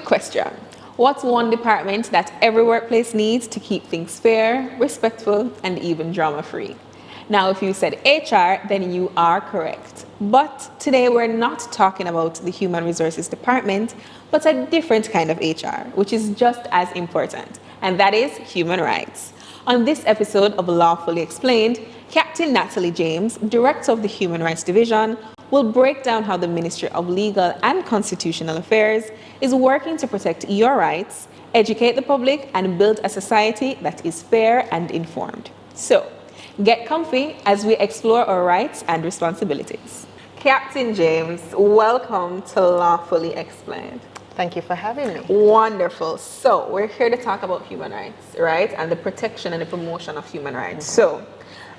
Question. What's one department that every workplace needs to keep things fair, respectful, and even drama-free? Now, if you said HR, then you are correct. But today we're not talking about the Human Resources Department, but a different kind of HR, which is just as important, and that is human rights. On this episode of Lawfully Explained, Captain Natalie James, Director of the Human Rights Division, will break down how the Ministry of Legal and Constitutional Affairs is working to protect your rights, educate the public, and build a society that is fair and informed. So, get comfy as we explore our rights and responsibilities. Captain James, welcome to Lawfully Explained. Thank you for having me. Wonderful. So, we're here to talk about human rights, right? And the protection and the promotion of human rights. So,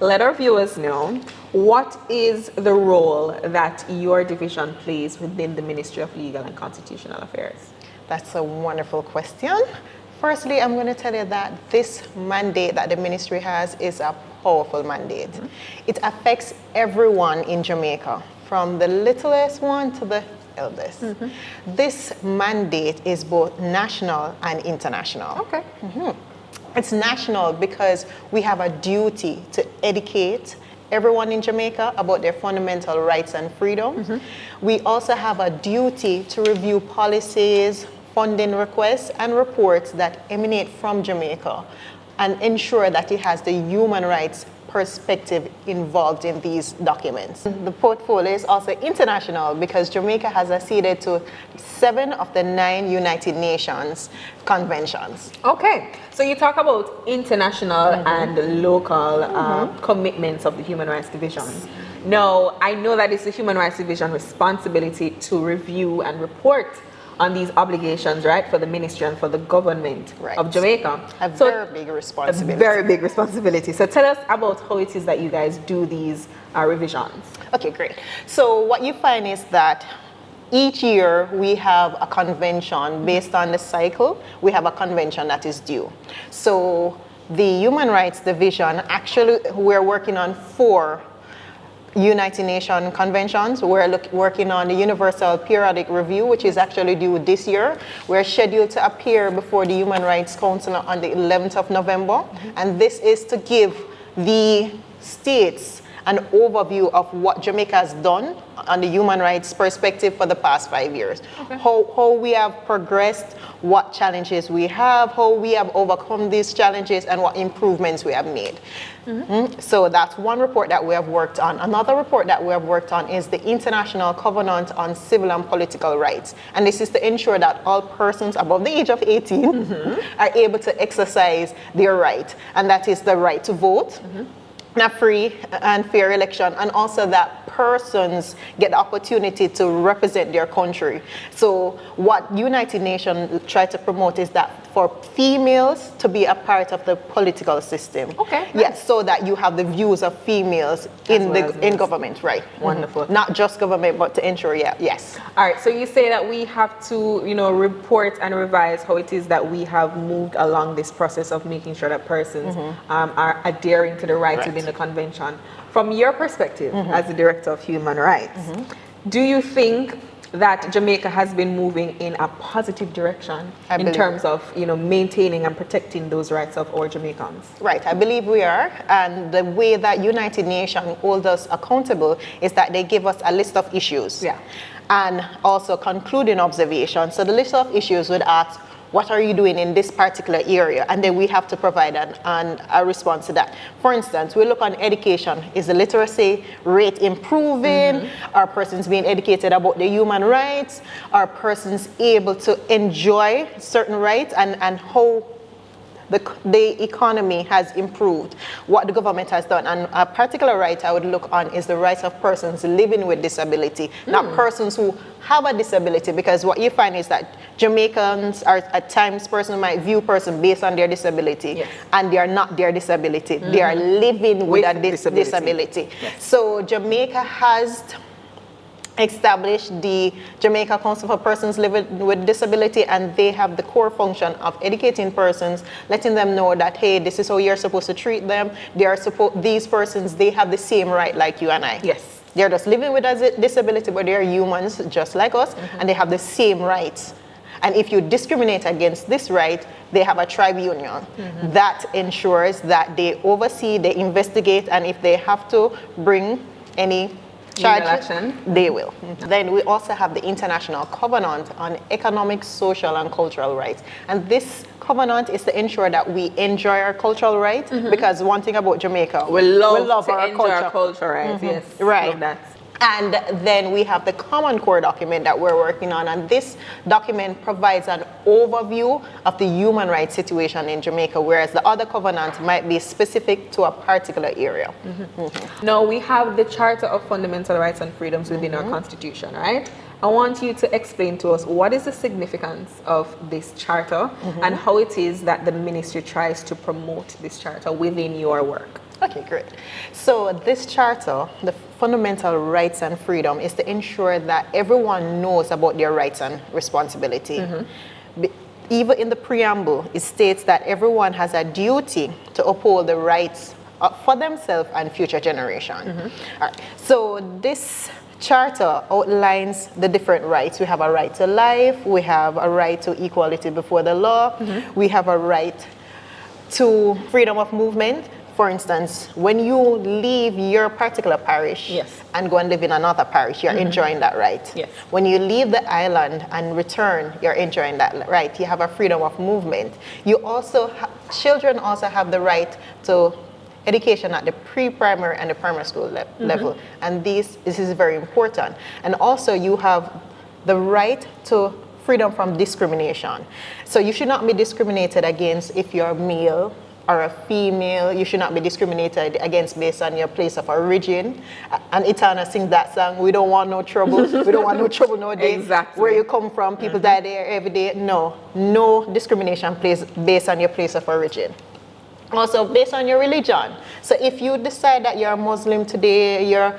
let our viewers know, what is the role that your division plays within the Ministry of Legal and Constitutional Affairs? That's a wonderful question. Firstly, I'm going to tell you that this mandate that the ministry has is a powerful mandate. Mm-hmm. It affects everyone in Jamaica, from the littlest one to the eldest. Mm-hmm. This mandate is both national and international. Okay. Mm-hmm. It's national because we have a duty to educate everyone in Jamaica about their fundamental rights and freedoms. Mm-hmm. We also have a duty to review policies, funding requests, and reports that emanate from Jamaica and ensure that it has the human rights perspective involved in these documents. The portfolio is also international because Jamaica has acceded to 7 of the 9 United Nations conventions. Okay, so you talk about international and local commitments of the Human Rights Division. Now, I know that it's the Human Rights Division responsibility to review and report on these obligations, right, for the ministry and for the government of Jamaica. Very big responsibility. A very big responsibility. So tell us about how it is that you guys do these revisions. Okay, great. So what you find is that each year we have a convention based on the cycle. We have a convention that is due. So the Human Rights Division, actually we're working on 4 United Nations conventions. We're working on the Universal Periodic Review, which is actually due this year. We're scheduled to appear before the Human Rights Council on the 11th of November. And this is to give the states an overview of what Jamaica has done on the human rights perspective for the past 5 years. Okay. How we have progressed, what challenges we have, how we have overcome these challenges, and what improvements we have made. So that's one report that we have worked on. Another report that we have worked on is the International Covenant on Civil and Political Rights. And this is to ensure that all persons above the age of 18 are able to exercise their right. And that is the right to vote, a free and fair election, and also that persons get the opportunity to represent their country. So what United Nations try to promote is that for females to be a part of the political system. Okay. Yes, so that you have the views of females in government, right? Wonderful. Not just government, but to ensure, yes. All right, so you say that we have to, report and revise how it is that we have moved along this process of making sure that persons are adhering to the rights within the convention. From your perspective as the Director of Human Rights, do you think that Jamaica has been moving in a positive direction in terms of, maintaining and protecting those rights of all Jamaicans? Right, I believe we are. And the way that United Nations hold us accountable is that they give us a list of issues. Yeah. And also concluding observations. So the list of issues would ask, what are you doing in this particular area? And then we have to provide a response to that. For instance, we look on education. Is the literacy rate improving? Are persons being educated about the human rights? Are persons able to enjoy certain rights? And how the economy has improved, what the government has done. And a particular right I would look on is the rights of persons living with disability, not persons who have a disability, because what you find is that Jamaicans are at times persons might view person based on their disability, and they are not their disability. They are living with a disability. Yes. So Jamaica has established the Jamaica Council for Persons Living with Disability, and they have the core function of educating persons, letting them know that, hey, this is how you're supposed to treat them. These persons, they have the same right like you and I. Yes. They're just living with a disability, but they're humans just like us, and they have the same rights And if you discriminate against this right, they have a tribunal that ensures that they oversee, they investigate, and if they have to bring any charges, they will. Then we also have the International Covenant on Economic, Social, and Cultural Rights. And this covenant is to ensure that we enjoy our cultural rights, because one thing about Jamaica, we love our enjoy culture. Our culture rights. Yes, right. Love that. And then we have the Common Core document that we're working on, and this document provides an overview of the human rights situation in Jamaica, whereas the other covenant might be specific to a particular area. Now we have the Charter of Fundamental Rights and Freedoms within our Constitution, right? I want you to explain to us what is the significance of this charter and how it is that the ministry tries to promote this charter within your work. Okay, great. So this charter, the fundamental rights and freedom, is to ensure that everyone knows about their rights and responsibility. Even in the preamble, it states that everyone has a duty to uphold the rights for themselves and future generations. All right. So this charter outlines the different rights. We have a right to life, we have a right to equality before the law, we have a right to freedom of movement. For instance, when you leave your particular parish and go and live in another parish, you're enjoying that right. When you leave the island and return, you're enjoying that right. You have a freedom of movement. You also, children also have the right to education at the pre-primary and the primary school level. And this is very important. And also you have the right to freedom from discrimination. So you should not be discriminated against if you're male or a female. You should not be discriminated against based on your place of origin. And Itana sings that song, we don't want no trouble. We don't want no trouble nowadays. Exactly. Where you come from, people die there every day. No discrimination based on your place of origin. Also based on your religion. So if you decide that you're a Muslim today, you're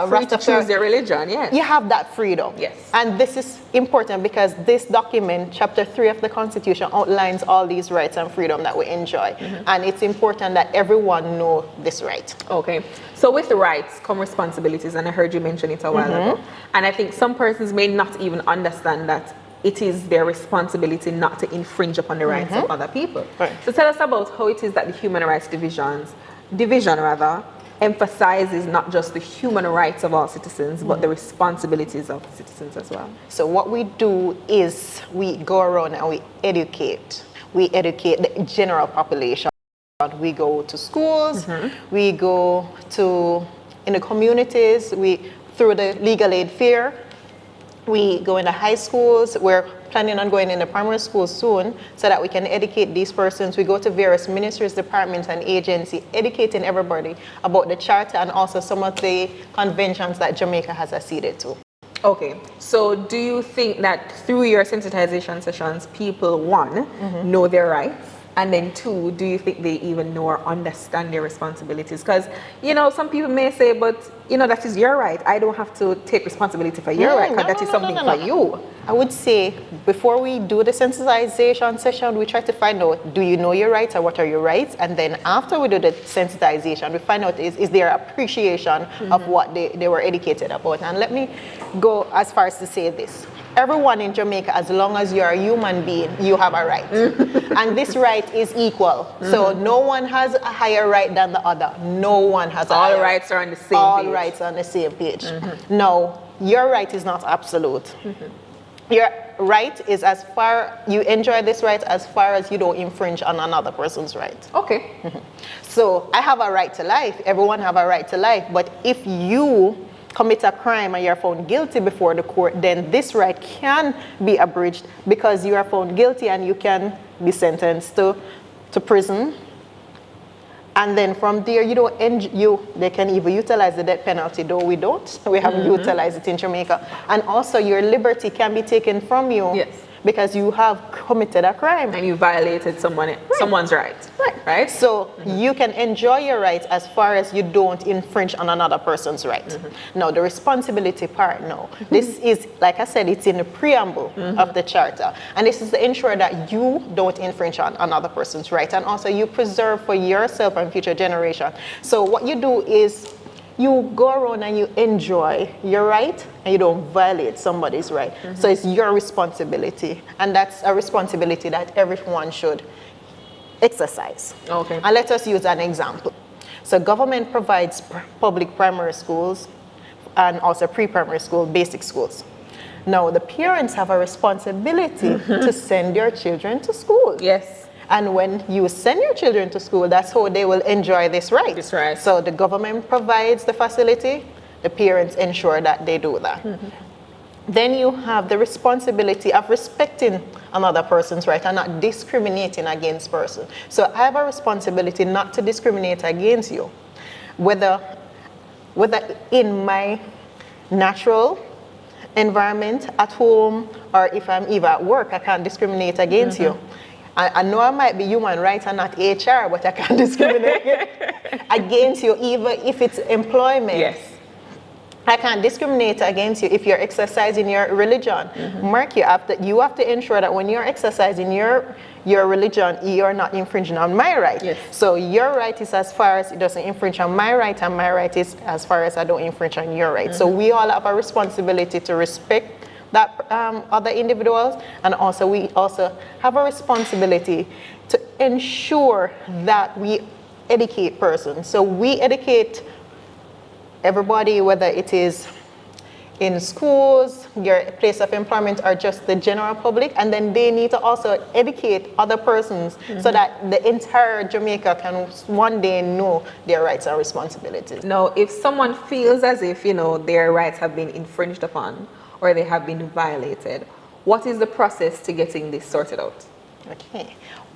free to choose your religion, yes. You have that freedom. Yes. And this is important because this document, Chapter 3 of the Constitution, outlines all these rights and freedom that we enjoy. And it's important that everyone know this right. Okay. So with the rights come responsibilities, and I heard you mention it a while ago. And I think some persons may not even understand that it is their responsibility not to infringe upon the rights of other people. Right. So tell us about how it is that the Human Rights Division emphasizes not just the human rights of all citizens, but the responsibilities of citizens as well. So what we do is we go around and we educate. We educate the general population. We go to schools, we go to in the communities, through the legal aid fair. We go into high schools. We're planning on going into primary schools soon so that we can educate these persons. We go to various ministries, departments, and agencies, educating everybody about the charter and also some of the conventions that Jamaica has acceded to. Okay, so do you think that through your sensitization sessions, people, one, know their rights? And then two, do you think they even know or understand their responsibilities? Because, some people may say, but, that is your right. I don't have to take responsibility for your right, because that is something for you. I would say before we do the sensitization session, we try to find out, do you know your rights or what are your rights? And then after we do the sensitization, we find out is there appreciation of what they were educated about. And let me go as far as to say this. Everyone in Jamaica, as long as you're a human being, you have a right. And this right is equal. So no one has a higher right than the other. No one has a higher right. All rights are on the same page. All rights are on the same page. No, your right is not absolute. Your right is as far, you enjoy this right as far as you don't infringe on another person's right. Okay. So I have a right to life. Everyone have a right to life. But if you commit a crime and you're found guilty before the court, then this right can be abridged because you are found guilty and you can be sentenced to prison. And then from there, they can even utilize the death penalty, though we don't. We haven't utilized it in Jamaica. And also your liberty can be taken from you because you have committed a crime. And you violated someone's right. Right? So you can enjoy your rights as far as you don't infringe on another person's right. Now, the responsibility part, no. This is, like I said, it's in the preamble of the charter. And this is to ensure that you don't infringe on another person's right. And also you preserve for yourself and future generation. So what you do is you go around and you enjoy your right and you don't violate somebody's right. So it's your responsibility, and that's a responsibility that everyone should exercise. Okay. And let us use an example. So government provides public primary schools and also pre-primary school, basic schools. Now the parents have a responsibility to send their children to school. Yes. And when you send your children to school, that's how they will enjoy this right. This right. So the government provides the facility, the parents ensure that they do that. Then you have the responsibility of respecting another person's right and not discriminating against person. So I have a responsibility not to discriminate against you, whether in my natural environment at home or if I'm even at work. I can't discriminate against you. I know I might be human rights and not HR, but I can't discriminate against you even if it's employment. Yes. I can't discriminate against you if you're exercising your religion. Mark, you have to ensure that when you're exercising your religion, you're not infringing on my right. Yes. So your right is as far as it doesn't infringe on my right, and my right is as far as I don't infringe on your right. So we all have a responsibility to respect that other individuals, and also we also have a responsibility to ensure that we educate persons. So we educate everybody, whether it is in schools, your place of employment, or just the general public, and then they need to also educate other persons so that the entire Jamaica can one day know their rights and responsibilities. Now, if someone feels as if, their rights have been infringed upon or they have been violated, what is the process to getting this sorted out? Okay.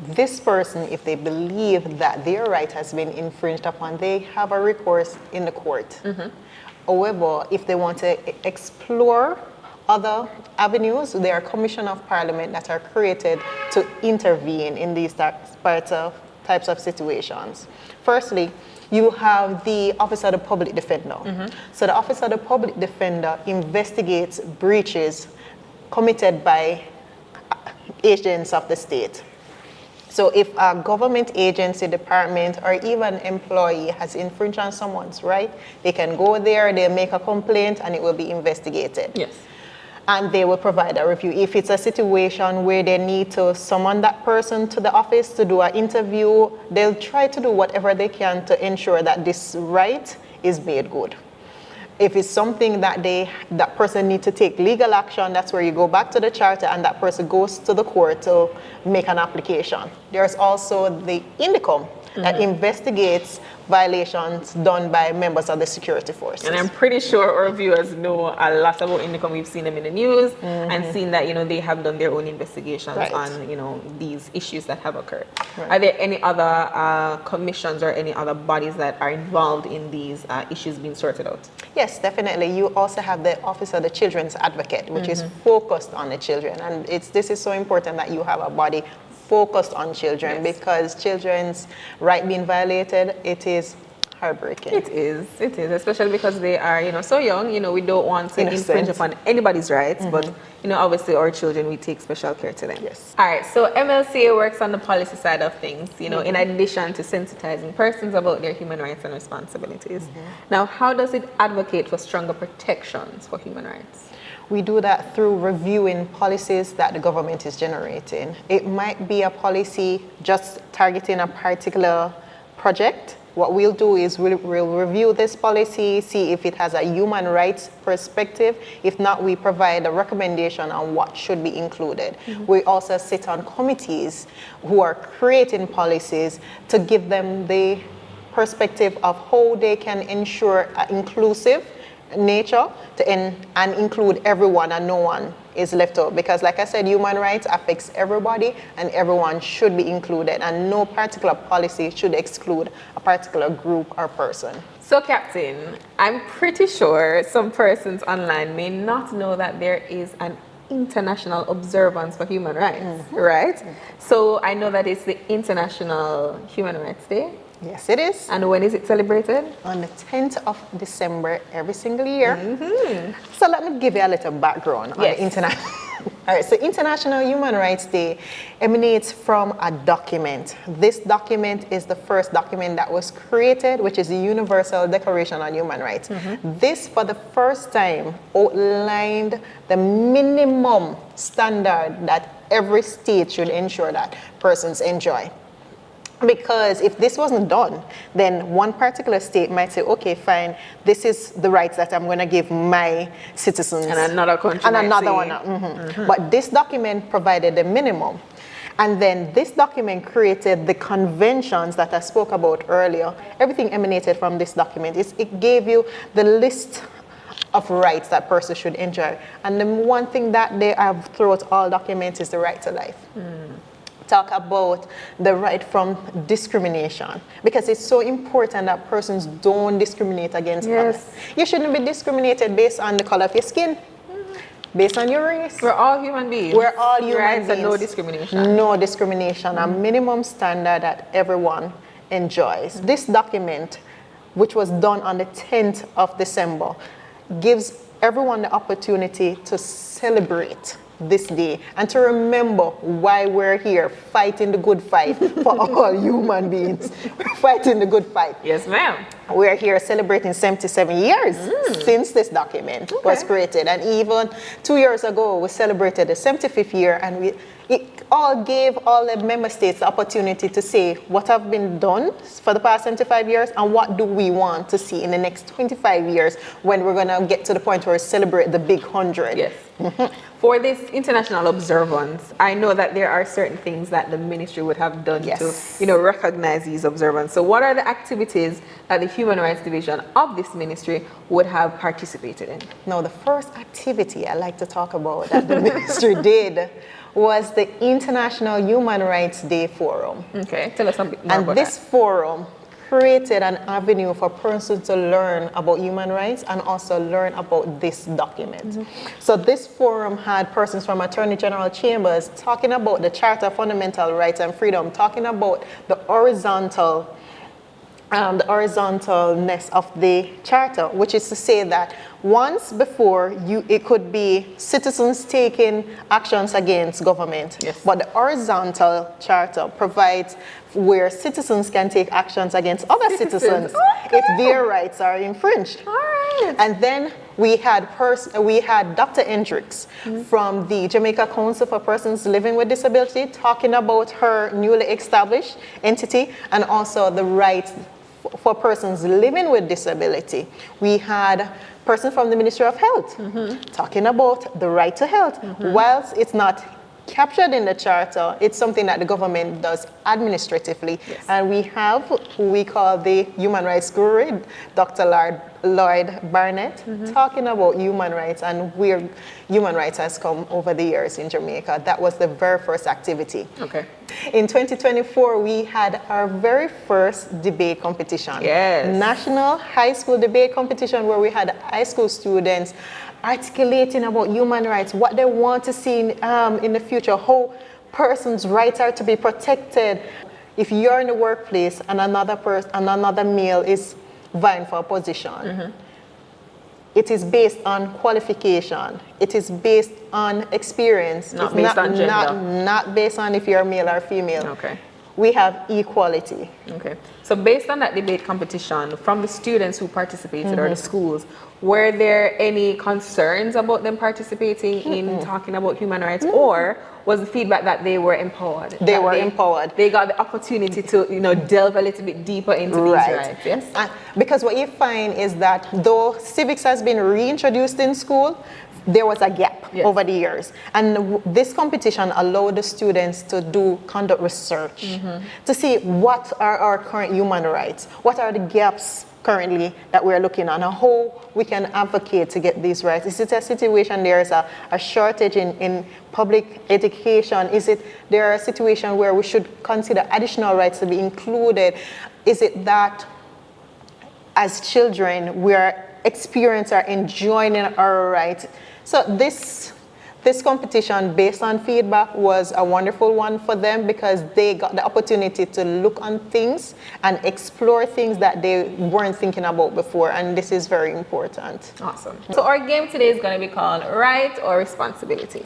This person, if they believe that their right has been infringed upon, they have a recourse in the court. However, if they want to explore other avenues, there are commissions of parliament that are created to intervene in these types of situations. Firstly, you have the Office of the Public Defender. So the Office of the Public Defender investigates breaches committed by agents of the state. So if a government agency, department, or even employee has infringed on someone's right, they can go there, they'll make a complaint, and it will be investigated. Yes. And they will provide a review. If it's a situation where they need to summon that person to the office to do an interview, they'll try to do whatever they can to ensure that this right is made good. If it's something that that person needs to take legal action, that's where you go back to the charter and that person goes to the court to make an application. There's also the INDICOM that investigates violations done by members of the security forces. And I'm pretty sure our viewers know a lot about INDICOM. We've seen them in the news and seen that, they have done their own investigations on, these issues that have occurred. Are there any other commissions or any other bodies that are involved in these issues being sorted out? Yes, definitely. You also have the Office of the Children's Advocate, which is focused on the children. And this is so important that you have a body focused on children, because children's right being violated, it is heartbreaking. It is, especially because they are, so young. We don't want to infringe upon anybody's rights, but, obviously our children, we take special care to them. Yes. All right, so MLCA works on the policy side of things, in addition to sensitizing persons about their human rights and responsibilities. Now, how does it advocate for stronger protections for human rights? We do that through reviewing policies that the government is generating. It might be a policy just targeting a particular project. What we'll do is we'll review this policy, see if it has a human rights perspective. If not, we provide a recommendation on what should be included. We also sit on committees who are creating policies to give them the perspective of how they can ensure inclusive nature and include everyone, and no one is left out, because like I said, human rights affects everybody and everyone should be included, and no particular policy should exclude a particular group or person. So Captain, I'm pretty sure some persons online may not know that there is an international observance for human rights, right? So I know that it's the International Human Rights Day. Yes, it is. And when is it celebrated? On the 10th of December every single year. So let me give you a little background on the All right, so International Human Rights Day emanates from a document. This document is the first document that was created, which is the Universal Declaration on Human Rights. This, for the first time, outlined the minimum standard that every state should ensure that persons enjoy. Because if this wasn't done, then one particular state might say, okay, fine, this is the rights that I'm going to give my citizens. And another country And might another say, one. But this document provided the minimum. And then this document created the conventions that I spoke about earlier. Everything emanated from this document. It gave you the list of rights that persons should enjoy. And the one thing that they have throughout all documents is the right to life. Talk about the right from discrimination, because it's so important that persons don't discriminate against others. You shouldn't be discriminated based on the color of your skin, based on your race. We're all human beings. We're all human rights beings. And no discrimination. No discrimination, a minimum standard that everyone enjoys. This document, which was done on the 10th of December, gives everyone the opportunity to celebrate this day and to remember why we're here fighting the good fight for all human beings. We're fighting the good fight. Yes, ma'am. We're here celebrating 77 years since this document was created. And even 2 years ago, we celebrated the 75th year, and it all gave all the member states the opportunity to say what have been done for the past 75 years and what do we want to see in the next 25 years when we're going to get to the point where we celebrate the big 100. Yes. For this international observance, I know that there are certain things that the ministry would have done to, recognize these observance. So what are the activities that the Human Rights Division of this ministry would have participated in? Now, the first activity I like to talk about that the ministry did was the International Human Rights Day Forum. Okay, tell us a bit more about this forum created an avenue for persons to learn about human rights and also learn about this document. So this forum had persons from Attorney General Chambers talking about the Charter of Fundamental Rights and Freedom, talking about the horizontalness of the charter, which is to say that once before it could be citizens taking actions against government, but the horizontal charter provides where citizens can take actions against other citizens if their rights are infringed. And then we had Dr. Hendricks from the Jamaica Council for Persons Living with Disability talking about her newly established entity and also the rights for persons living with disability. We had a person from the Ministry of Health talking about the right to health. Whilst it's not captured in the charter, it's something that the government does administratively. And we have who we call the human rights guru, Dr. Lloyd Barnett, talking about human rights and where human rights has come over the years in Jamaica. That was the very first activity. In 2024, we had our very first debate competition. National high school debate competition, where we had high school students articulating about human rights, what they want to see in the future, how persons' rights are to be protected. If you're in the workplace and another male is vying for a position, it is based on qualification. It is based on experience. Not based on gender. Not based on if you're male or female. We have equality. So based on that debate competition, from the students who participated or the schools, were there any concerns about them participating in talking about human rights, or was the feedback that they were empowered? They were empowered. They got the opportunity to, delve a little bit deeper into these rights. Because what you find is that though civics has been reintroduced in school, there was a gap over the years. And this competition allowed the students to conduct research to see what are our current human rights, what are the gaps currently that we're looking at, and how we can advocate to get these rights. Is it a situation there's a shortage in public education? Is it there a situation where we should consider additional rights to be included? Is it that as children we're experiencing or enjoying our rights? So this competition, based on feedback, was a wonderful one for them because they got the opportunity to look on things and explore things that they weren't thinking about before, and this is very important. Awesome. So our game today is going to be called Right or Responsibility.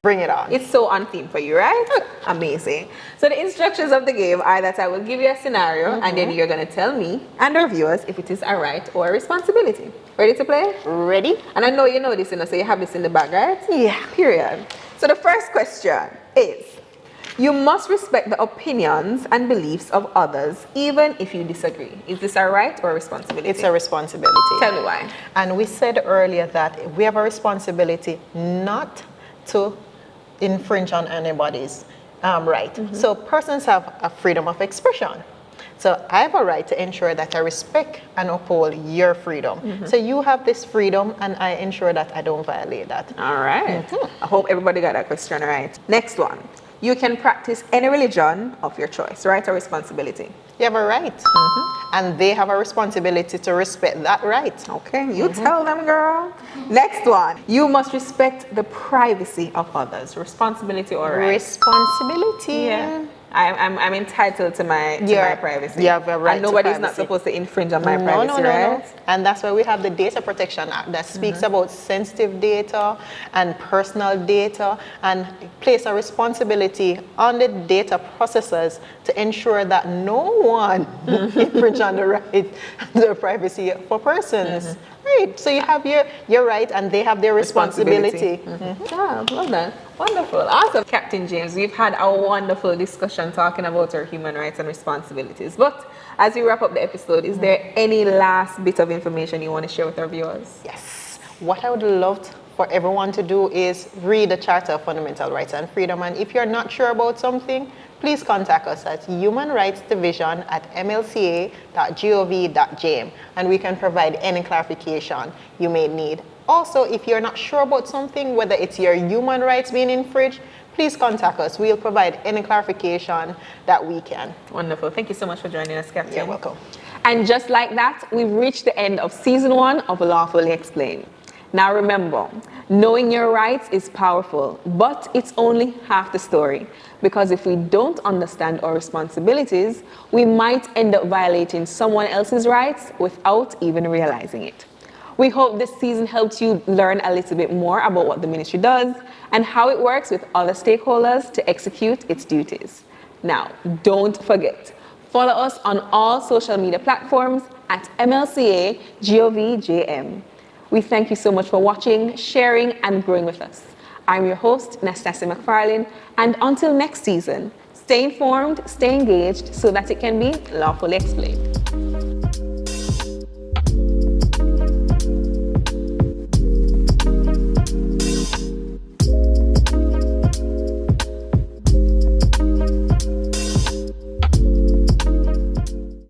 Bring it on. It's so on theme for you, right? Amazing. So the instructions of the game are that I will give you a scenario and then you're going to tell me and our viewers if it is a right or a responsibility. Ready to play? Ready? And I know you know this, so you have this in the bag, right? Yeah. Period. So the first question is, you must respect the opinions and beliefs of others, even if you disagree. Is this a right or a responsibility? It's a responsibility. Tell me why. And we said earlier that we have a responsibility not to infringe on anybody's right. So persons have a freedom of expression. So I have a right to ensure that I respect and uphold your freedom. So you have this freedom and I ensure that I don't violate that. All right. I hope everybody got that question right. Next one. You can practice any religion of your choice, right or responsibility? You have a right. And they have a responsibility to respect that right. Okay, you tell them, girl. Next one. You must respect the privacy of others. Responsibility or right? Responsibility. Yeah. I'm entitled to my privacy. You have a right and nobody's to not privacy. supposed to infringe on my privacy, right? And that's why we have the Data Protection Act that speaks about sensitive data and personal data and place a responsibility on the data processors to ensure that no one infringe on the right, the privacy for persons. Right. So you have your right and they have their responsibility. Yeah, love that. Wonderful. Awesome. Captain James, we've had a wonderful discussion talking about our human rights and responsibilities. But as we wrap up the episode, is there any last bit of information you want to share with our viewers? Yes. What I would love for everyone to do is read the Charter of Fundamental Rights and Freedom. And if you're not sure about something, please contact us at humanrightsdivision@mlca.gov.jm and we can provide any clarification you may need. Also, if you're not sure about something, whether it's your human rights being infringed, please contact us. We'll provide any clarification that we can. Wonderful. Thank you so much for joining us, Captain. You're welcome. And just like that, we've reached the end of season 1 of Lawfully Explained. Now remember, knowing your rights is powerful, but it's only half the story. Because if we don't understand our responsibilities, we might end up violating someone else's rights without even realizing it. We hope this season helped you learn a little bit more about what the ministry does and how it works with other stakeholders to execute its duties. Now, don't forget, follow us on all social media platforms at MLCA GOVJM. We thank you so much for watching, sharing, and growing with us. I'm your host, Natalie McFarlane, and until next season, stay informed, stay engaged, so that it can be lawfully explained.